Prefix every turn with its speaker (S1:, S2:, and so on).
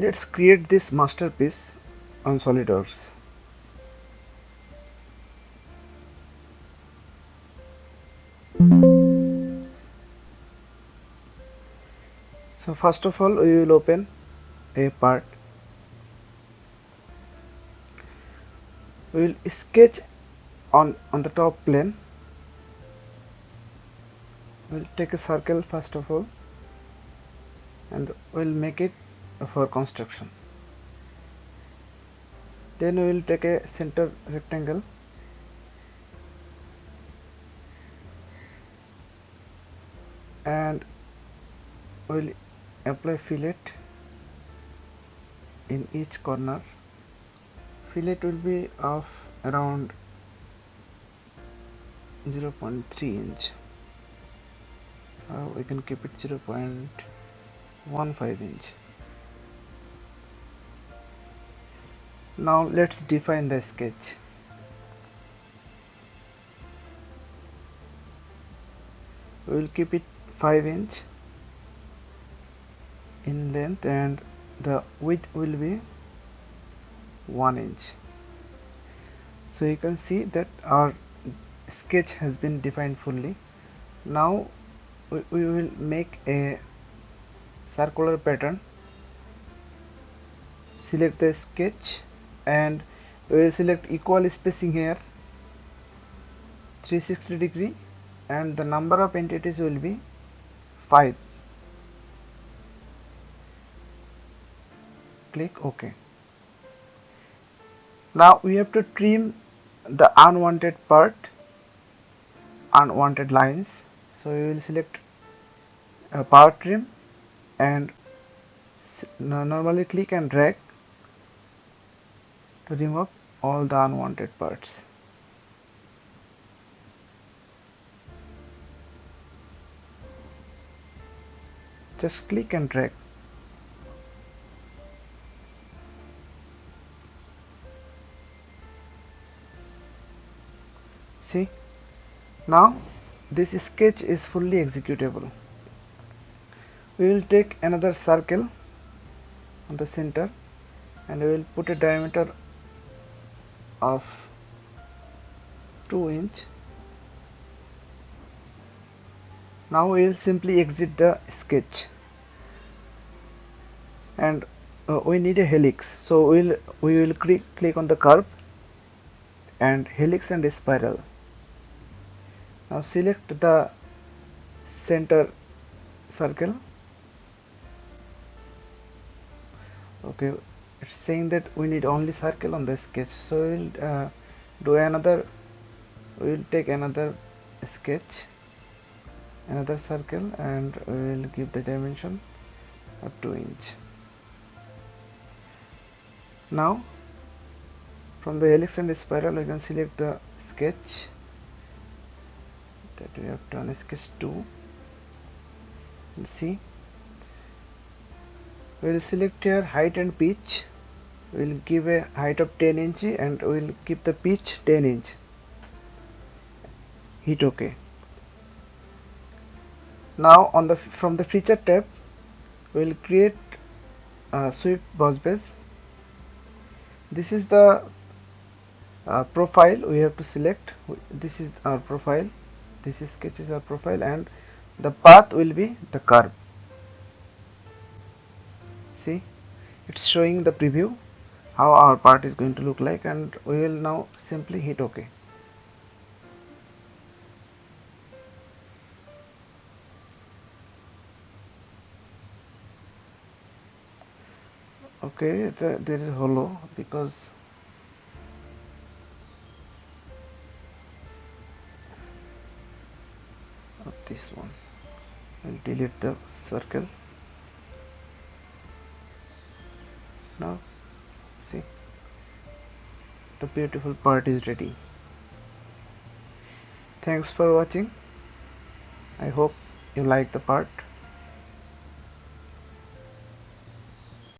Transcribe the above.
S1: Let's create this masterpiece on SolidWorks. So first of all, we will open a part. We will sketch on the top plane. We'll take a circle first of all, and we'll make it for construction. Then we will take a center rectangle and we'll apply fillet in each corner. Fillet will be of around 0.3 inch. We can keep it 0.15 inch. Now let's define the sketch. We will keep it 5 inch in length and the width will be 1 inch. So you can see that our sketch has been defined fully. Now we will make a circular pattern. Select the sketch and we will select equal spacing here, 360 degree, and the number of entities will be 5. Click OK. Now we have to trim the unwanted part, unwanted lines. So we will select a power trim and normally click and drag to remove all the unwanted parts. Just click and drag. See, now this sketch is fully executable. We will take another circle on the center and we will put a diameter of 2 inch. Now we will simply exit the sketch and we need a helix. So we will click on the curve and helix and spiral. Now select the center circle. Okay, it's saying that we need only circle on the sketch, so we will take another sketch, another circle, and we will give the dimension of 2 inch. Now from the helix and spiral we can select the sketch that we have done, sketch 2, and see, we will select here height and pitch. We will give a height of 10 inch and we will keep the pitch 10 inch. Hit OK. Now from the feature tab we will create a sweep boss base. This is the profile we have to select. This is our profile, this sketch is our profile, and the path will be the curve. See, it's showing the preview how our part is going to look like, and we will now simply hit OK. Okay, there is hollow because of this one. I'll delete the circle. Now see, the beautiful part is ready. Thanks for watching. I hope you like the part.